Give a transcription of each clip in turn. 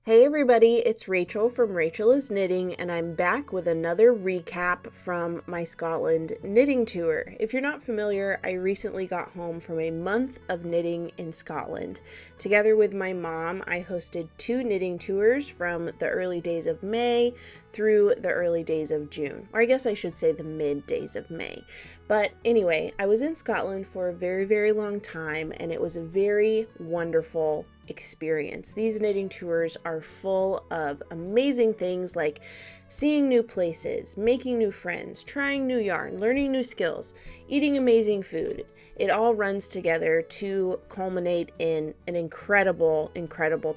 Hey everybody, it's Rachel from Rachel is Knitting, and I'm back with another recap from my Scotland knitting tour. If you're not familiar, I recently got home from a month of knitting in Scotland. Together with my mom, I hosted 2 knitting tours from the early days of May through the early days of June, or I guess I should say the mid days of May. But anyway, I was in Scotland for a very, very long time, and it was a very wonderful experience. These knitting tours are full of amazing things like seeing new places, making new friends, trying new yarn, learning new skills, eating amazing food. It all runs together to culminate in an incredible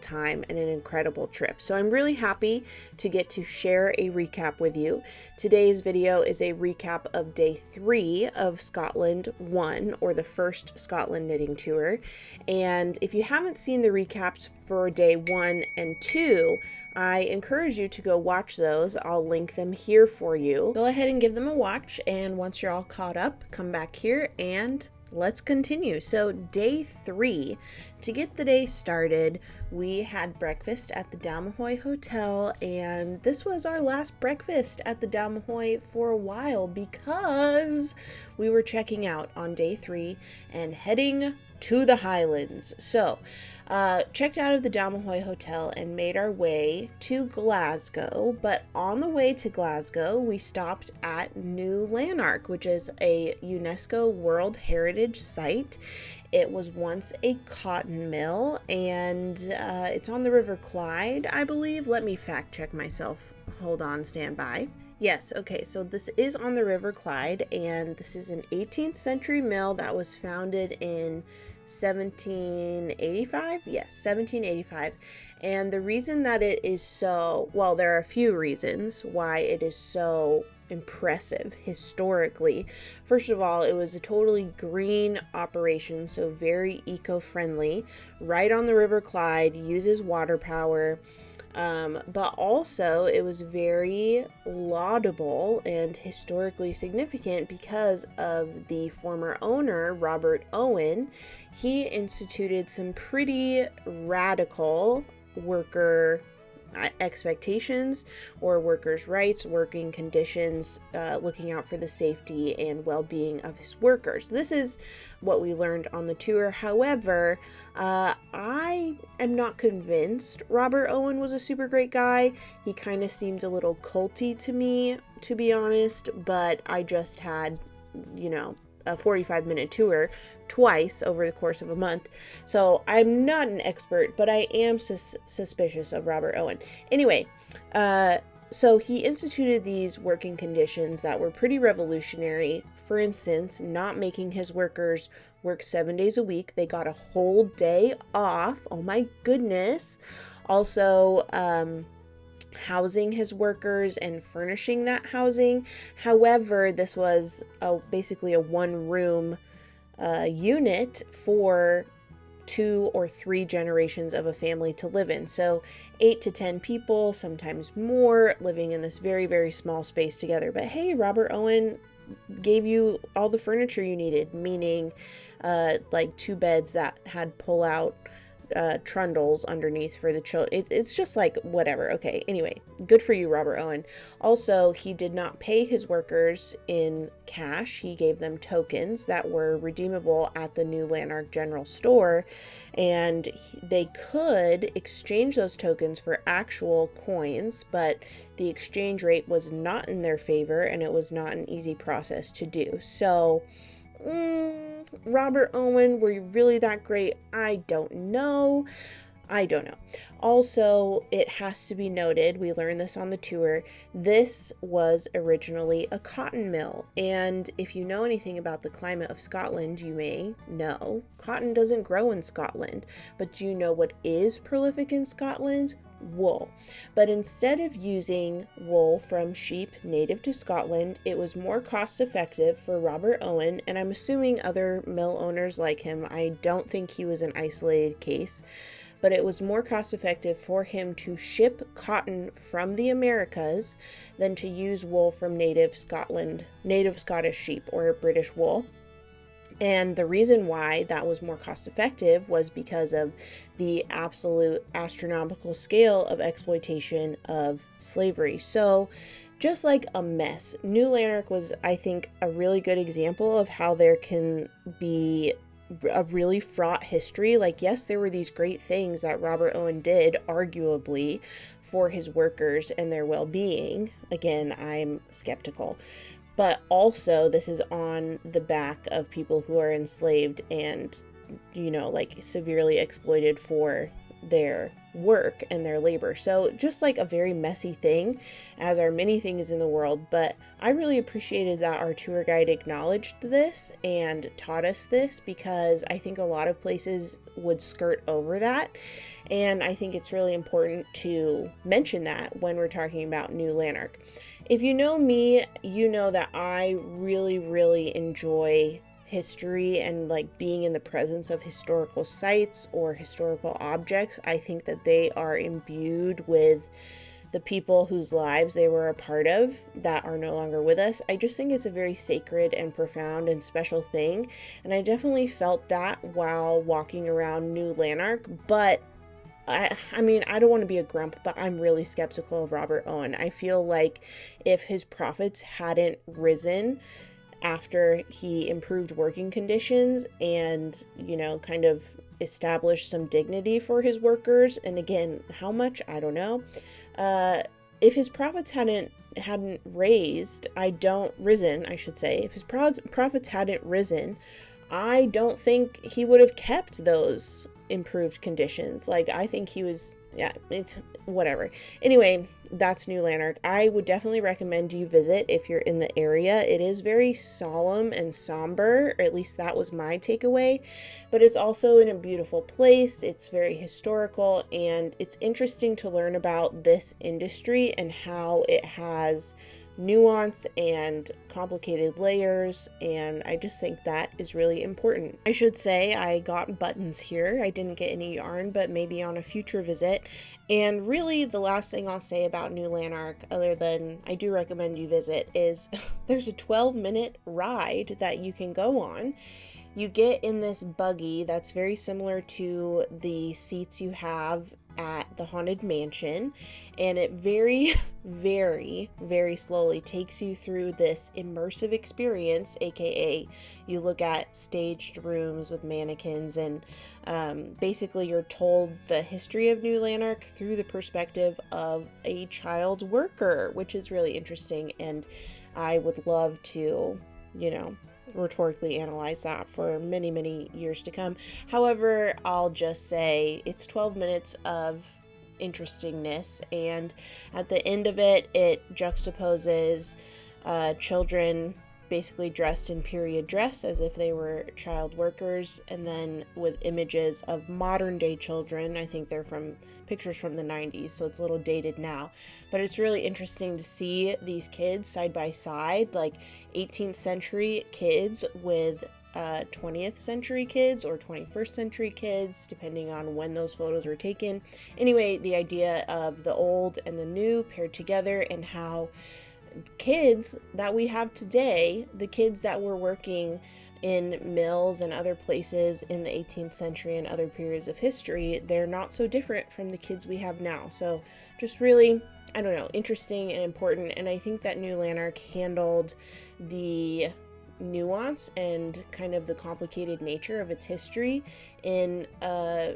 time and an incredible trip. So I'm really happy to get to share a recap with you. Today's video is a recap of day 3 of Scotland 1, or the first Scotland knitting tour. And if you haven't seen the recaps for day 1 and 2, I encourage you to go watch those. I'll link them here for you. Go ahead and give them a watch, and once you're all caught up, come back here and let's continue. So day 3, to get the day started, we had breakfast at the Dalmahoy Hotel, and this was our last breakfast at the Dalmahoy for a while because we were checking out on day 3 and heading to the Highlands. So checked out of the Dalmahoy Hotel and made our way to Glasgow, but on the way to Glasgow we stopped at New Lanark, which is a UNESCO World Heritage Site. It was once a cotton mill, and it's on the River Clyde, I believe. Let me fact check myself. Hold on, stand by. Yes, okay, so this is on the River Clyde, and this is an 18th century mill that was founded in 1785? Yes, 1785. And the reason that it is so, well, there are a few reasons why it is so impressive historically. First of all, it was a totally green operation, so very eco-friendly, right on the River Clyde, uses water power. But also it was very laudable and historically significant because of the former owner, Robert Owen. He instituted some pretty radical worker expectations or workers' rights, working conditions, looking out for the safety and well-being of his workers. This is what we learned on the tour. However, I am not convinced Robert Owen was a super great guy. He kind of seemed a little culty to me, to be honest, but I just had, a 45-minute tour twice over the course of a month, so I'm not an expert, but I am suspicious of Robert Owen. Anyway, so he instituted these working conditions that were pretty revolutionary. For instance, not making his workers work 7 days a week. They got a whole day off. Oh my goodness. Also, housing his workers and furnishing that housing. However, this was basically a one-room unit for 2 or 3 generations of a family to live in. So 8 to 10 people, sometimes more, living in this very, very small space together. But hey, Robert Owen gave you all the furniture you needed, meaning like 2 beds that had pull-out trundles underneath for the children. It's just like whatever. Okay, anyway, good for you, Robert Owen. Also, he did not pay his workers in cash. He gave them tokens that were redeemable at the New Lanark General Store, and they could exchange those tokens for actual coins, but the exchange rate was not in their favor, and it was not an easy process to do. So Robert Owen, were you really that great? I don't know. Also, it has to be noted, we learned this on the tour, this was originally a cotton mill. And if you know anything about the climate of Scotland, you may know cotton doesn't grow in Scotland. But do you know what is prolific in Scotland? Wool. But instead of using wool from sheep native to Scotland, it was more cost effective for Robert Owen, and I'm assuming other mill owners like him. I don't think he was an isolated case, but it was more cost effective for him to ship cotton from the Americas than to use wool from native Scottish sheep or British wool. And the reason why that was more cost effective was because of the absolute astronomical scale of exploitation of slavery. So just like a mess, New Lanark was, I think, a really good example of how there can be a really fraught history. Like, yes, there were these great things that Robert Owen did, arguably, for his workers and their well-being. Again, I'm skeptical. But also, this is on the back of people who are enslaved and, like severely exploited for their work and their labor. So just like a very messy thing, as are many things in the world. But I really appreciated that our tour guide acknowledged this and taught us this, because I think a lot of places would skirt over that. And I think it's really important to mention that when we're talking about New Lanark. If you know me, you know that I really, really enjoy history and like being in the presence of historical sites or historical objects. I think that they are imbued with the people whose lives they were a part of that are no longer with us. I just think it's a very sacred and profound and special thing. And I definitely felt that while walking around New Lanark. But I mean, I don't want to be a grump, but I'm really skeptical of Robert Owen. I feel like if his profits hadn't risen after he improved working conditions and, kind of established some dignity for his workers, and again, how much, I don't know. If his profits hadn't raised, I should say, if his profits hadn't risen, I don't think he would have kept those improved conditions. Like, I think he was, it's whatever. Anyway, that's New Lanark. I would definitely recommend you visit if you're in the area. It is very solemn and somber, or at least that was my takeaway, but it's also in a beautiful place. It's very historical, and it's interesting to learn about this industry and how it has nuance and complicated layers, and I just think that is really important. I should say I got buttons here. I didn't get any yarn, but maybe on a future visit. And really the last thing I'll say about New Lanark, other than I do recommend you visit, is there's a 12-minute ride that you can go on. You get in this buggy that's very similar to the seats you have at the Haunted Mansion, and it very, very, very slowly takes you through this immersive experience, aka you look at staged rooms with mannequins, and basically you're told the history of New Lanark through the perspective of a child worker, which is really interesting, and I would love to, rhetorically analyze that for many, many years to come. However, I'll just say it's 12 minutes of interestingness, and at the end of it, it juxtaposes children basically dressed in period dress as if they were child workers, and then with images of modern day children. I think they're from pictures from the 90s, so it's a little dated now, but it's really interesting to see these kids side by side, like 18th century kids with 20th century kids or 21st century kids, depending on when those photos were taken. Anyway, the idea of the old and the new paired together, and how kids that we have today, the kids that were working in mills and other places in the 18th century and other periods of history, they're not so different from the kids we have now. So just really, I don't know, interesting and important. And I think that New Lanark handled the nuance and kind of the complicated nature of its history in a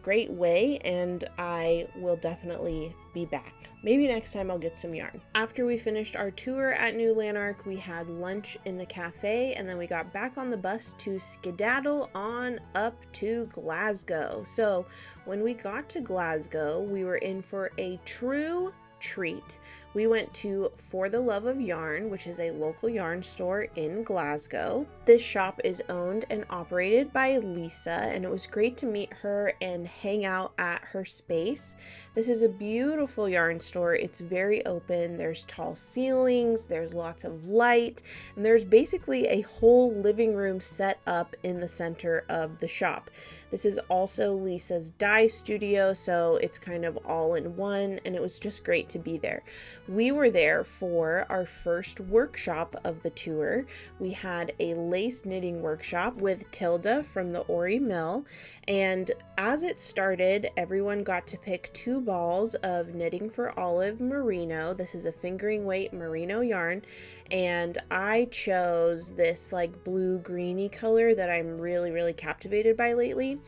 great way, and I will definitely be back. Maybe next time I'll get some yarn. After we finished our tour at New Lanark, we had lunch in the cafe, and then we got back on the bus to skedaddle on up to Glasgow. So when we got to Glasgow, we were in for a true treat. We went to For the Love of Yarn, which is a local yarn store in Glasgow. This shop is owned and operated by Lisa, and it was great to meet her and hang out at her space. This is a beautiful yarn store. It's very open. There's tall ceilings, there's lots of light, and there's basically a whole living room set up in the center of the shop. This is also Lisa's dye studio, so it's kind of all in one, and it was just great wait to be there. We were there for our first workshop of the tour. We had a lace knitting workshop with Tilda from the Orry mill, and as it started, everyone got to pick 2 balls of Knitting for Olive merino. This is a fingering weight merino yarn, and I chose this like blue greeny color that I'm really captivated by lately.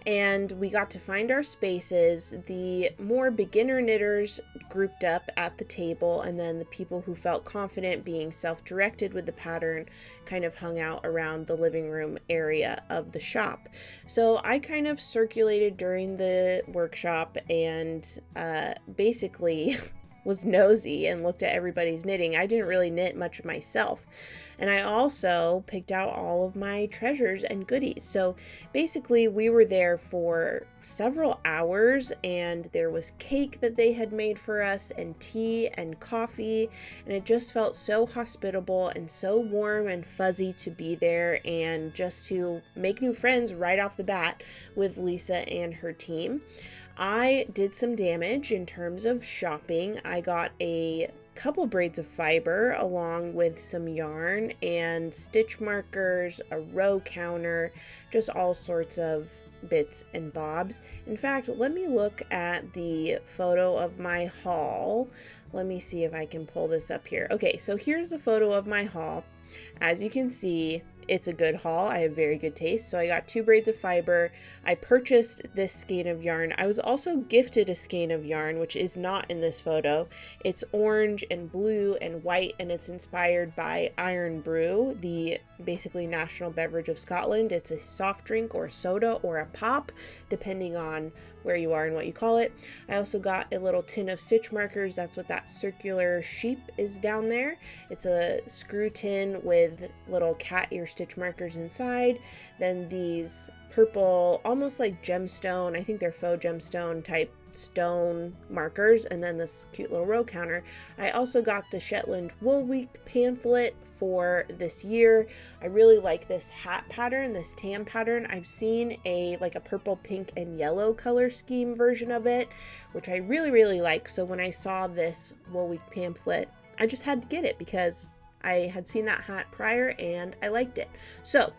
And we got to find our spaces. The more beginner knitters grouped up at the table, and then the people who felt confident being self-directed with the pattern kind of hung out around the living room area of the shop. So I kind of circulated during the workshop and basically was nosy and looked at everybody's knitting. I didn't really knit much myself. And I also picked out all of my treasures and goodies. So basically we were there for several hours, and there was cake that they had made for us and tea and coffee, and it just felt so hospitable and so warm and fuzzy to be there and just to make new friends right off the bat with Lisa and her team. I did some damage in terms of shopping. I got a couple braids of fiber along with some yarn and stitch markers, a row counter, just all sorts of bits and bobs. In fact, let me look at the photo of my haul. Let me see if I can pull this up here. Okay, so here's the photo of my haul. As you can see, it's a good haul. I have very good taste. So I got 2 braids of fiber. I purchased this skein of yarn. I was also gifted a skein of yarn, which is not in this photo. It's orange and blue and white, and it's inspired by Iron Brew, the basically national beverage of Scotland. It's a soft drink or soda or a pop, depending on where you are and what you call it. I also got a little tin of stitch markers. That's what that circular sheep is down there. It's a screw tin with little cat ear stitch markers inside. Then these purple, almost like gemstone, I think they're faux gemstone type stone markers, and then this cute little row counter. I also got the Shetland Wool Week pamphlet for this year. I really like this hat pattern, this tam pattern. I've seen a purple, pink, and yellow color scheme version of it, which I really like. So when I saw this Wool Week pamphlet, I just had to get it because I had seen that hat prior and I liked it. So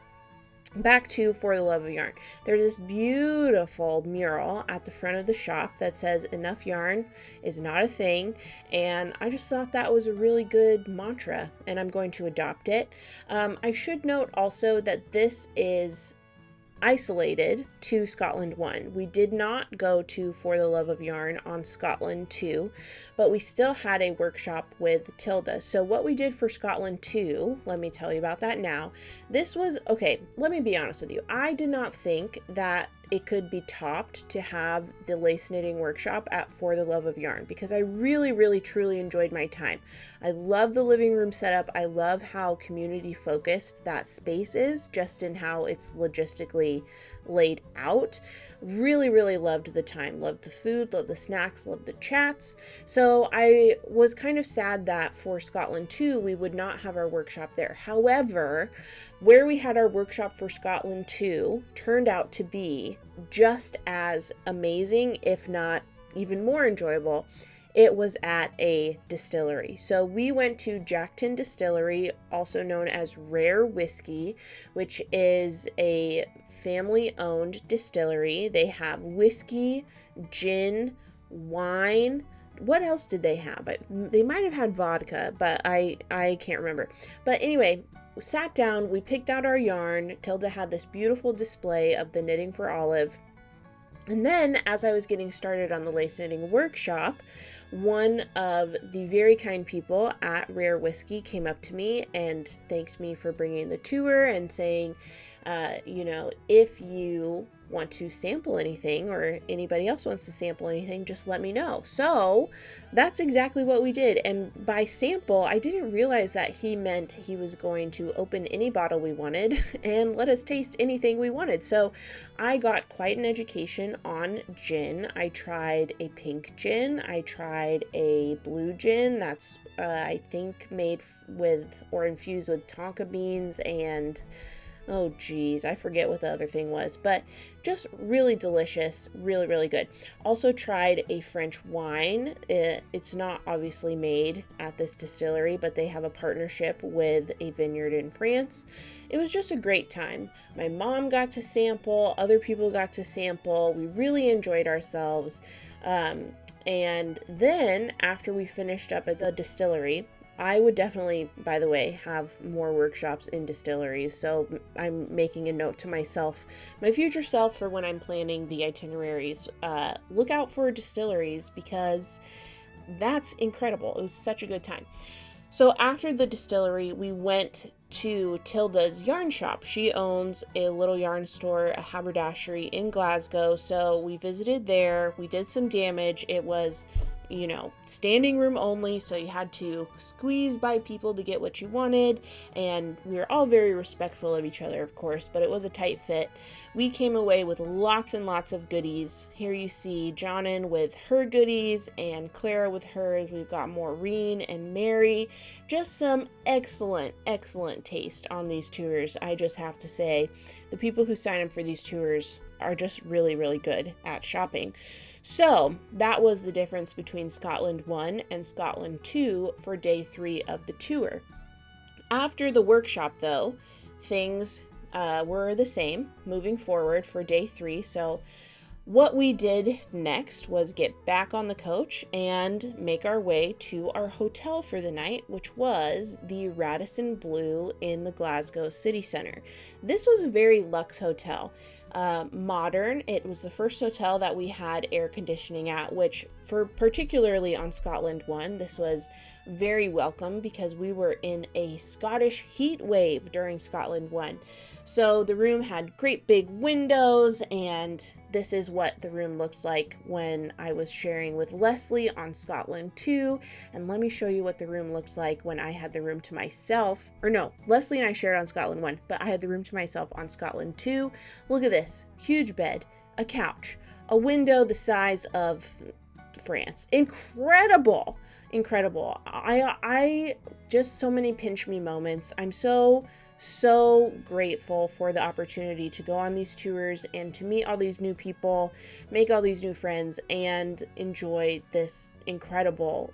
back to For the Love of Yarn. There's this beautiful mural at the front of the shop that says enough yarn is not a thing, and I just thought that was a really good mantra, and I'm going to adopt it. I should note also that this is isolated to Scotland 1. We did not go to For the Love of Yarn on Scotland 2, but we still had a workshop with Tilda. So what we did for Scotland 2, let me tell you about that now. This was, okay, let me be honest with you. I did not think that it could be topped to have the lace knitting workshop at For the Love of Yarn, because I really truly enjoyed my time. I love the living room setup. I love how community focused that space is, just in how it's logistically laid out. Really loved the time, loved the food, loved the snacks, loved the chats. So I was kind of sad that for Scotland 2 we would not have our workshop there. However, where we had our workshop for Scotland 2 turned out to be just as amazing, if not even more enjoyable. It was at a distillery. So we went to Jackton Distillery, also known as Rare Whiskey, which is a family-owned distillery. They have whiskey, gin, wine. What else did they have? They might have had vodka, but I can't remember. But anyway, we sat down, we picked out our yarn. Tilda had this beautiful display of the Knitting for Olive. And then, as I was getting started on the lace knitting workshop, one of the very kind people at Rare Whiskey came up to me and thanked me for bringing the tour and saying, if you want to sample anything or anybody else wants to sample anything, just let me know. So that's exactly what we did. And by sample, I didn't realize that he meant he was going to open any bottle we wanted and let us taste anything we wanted. So I got quite an education on gin. I tried a pink gin. I tried a blue gin that's I think made with or infused with tonka beans and Oh geez, I forget what the other thing was, but just really delicious, really, really good. Also tried a French wine. It's not obviously made at this distillery, but they have a partnership with a vineyard in France. It was just a great time. My mom got to sample, other people got to sample. We really enjoyed ourselves. And then after we finished up at the distillery, I would definitely, by the way, have more workshops in distilleries. So I'm making a note to myself, my future self, for when I'm planning the itineraries. Look out for distilleries because that's incredible. It was such a good time. So after the distillery, we went to Tilda's yarn shop. She owns a little yarn store, a haberdashery in Glasgow. So we visited there. We did some damage. It was, standing room only, so you had to squeeze by people to get what you wanted, and we were all very respectful of each other, of course, but it was a tight fit. We came away with lots and lots of goodies. Here you see Jonan with her goodies and Clara with hers. We've got Maureen and Mary. Just some excellent taste on these tours. I just have to say, the people who sign up for these tours are just really, really good at shopping. So that was the difference between Scotland 1 and Scotland 2 for day 3 of the tour. After the workshop, though, things were the same moving forward for day 3. So what we did next was get back on the coach and make our way to our hotel for the night, which was the Radisson Blu in the Glasgow city center. This was a very luxe hotel. Modern. It was the first hotel that we had air conditioning at, which for particularly on Scotland 1, this was very welcome because we were in a Scottish heat wave during Scotland 1. So the room had great big windows, and this is what the room looked like when I was sharing with Leslie on Scotland 2. And let me show you what the room looked like when I had the room to myself. Or no, Leslie and I shared on Scotland 1, but I had the room to myself on Scotland 2. Look at this. Huge bed, a couch, a window the size of France. Incredible. I just so many pinch me moments. I'm so grateful for the opportunity to go on these tours and to meet all these new people, make all these new friends, and enjoy this incredible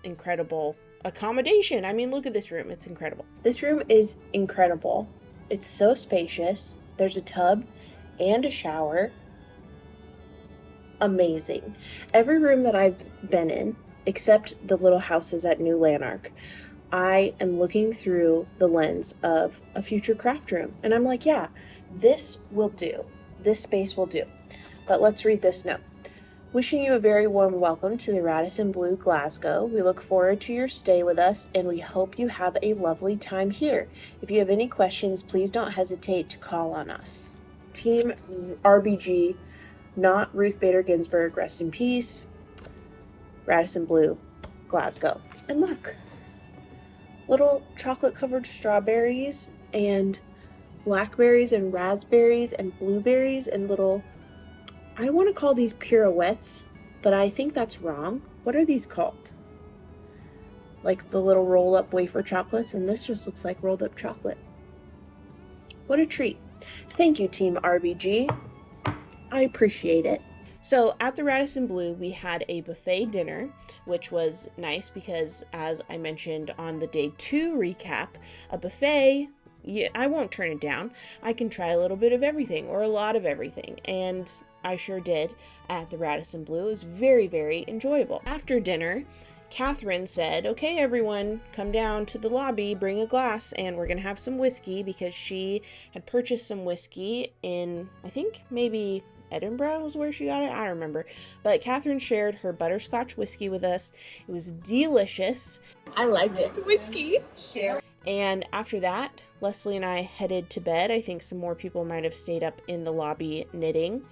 accommodation. I mean, look at this room. It's incredible. This room is incredible. It's so spacious. There's a tub and a shower. Amazing. Every room that I've been in, except the little houses at New Lanark, I am looking through the lens of a future craft room. And I'm like, yeah, this will do. This space will do. But let's read this note. Wishing you a very warm welcome to the Radisson Blu Glasgow. We look forward to your stay with us, and we hope you have a lovely time here. If you have any questions, please don't hesitate to call on us. Team RBG, not Ruth Bader Ginsburg, rest in peace. Radisson Blu Glasgow. And look, little chocolate covered strawberries and blackberries and raspberries and blueberries and little, I want to call these pirouettes, but I think that's wrong. What are these called? Like the little roll up wafer chocolates, and this just looks like rolled up chocolate. What a treat. Thank you, Team RBG. I appreciate it. So at the Radisson Blu, we had a buffet dinner, which was nice because, as I mentioned on the day 2 recap, a buffet, I won't turn it down. I can try a little bit of everything or a lot of everything, and I sure did at the Radisson Blu. It was very, very enjoyable. After dinner, Catherine said, okay, everyone, come down to the lobby, bring a glass, and we're going to have some whiskey, because she had purchased some whiskey in, I think, maybe Edinburgh was where she got it. I don't remember. But Catherine shared her butterscotch whiskey with us. It was delicious. I liked it. It's whiskey. And after that, Leslie and I headed to bed. I think some more people might have stayed up in the lobby knitting.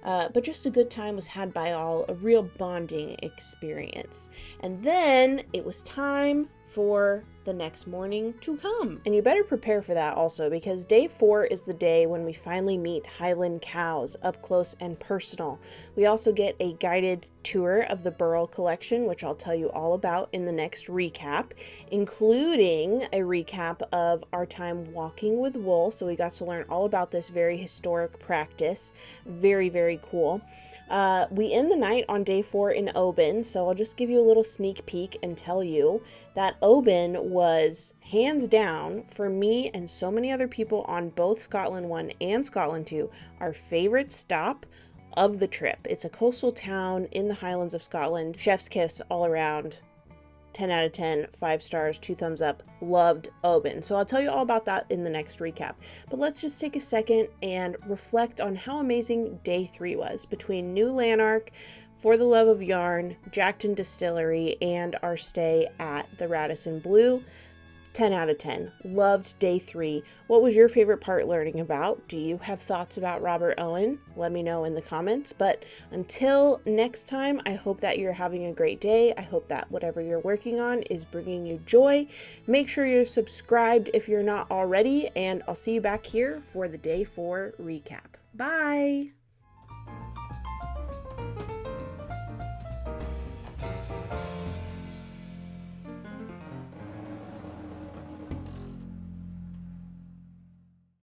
But just a good time was had by all, a real bonding experience. And then it was time for the next morning to come. And you better prepare for that also, because day 4 is the day when we finally meet Highland cows up close and personal. We also get a guided tour of the Burrell collection, which I'll tell you all about in the next recap, including a recap of our time walking with wool. So we got to learn all about this very historic practice. Very, very cool. We end the night on day 4 in Oban, so I'll just give you a little sneak peek and tell you that Oban was hands down, for me and so many other people on both Scotland 1 and Scotland 2, our favorite stop of the trip. It's a coastal town in the Highlands of Scotland. Chef's kiss all around. 10 out of 10, 5 stars, 2 thumbs up. Loved Oban. So I'll tell you all about that in the next recap. But let's just take a second and reflect on how amazing day 3 was between New Lanark, For the Love of Yarn, Jackton Distillery, and our stay at the Radisson Blu. 10 out of 10. Loved day 3. What was your favorite part learning about? Do you have thoughts about Robert Owen? Let me know in the comments. But until next time, I hope that you're having a great day. I hope that whatever you're working on is bringing you joy. Make sure you're subscribed if you're not already, and I'll see you back here for the day 4 recap. Bye!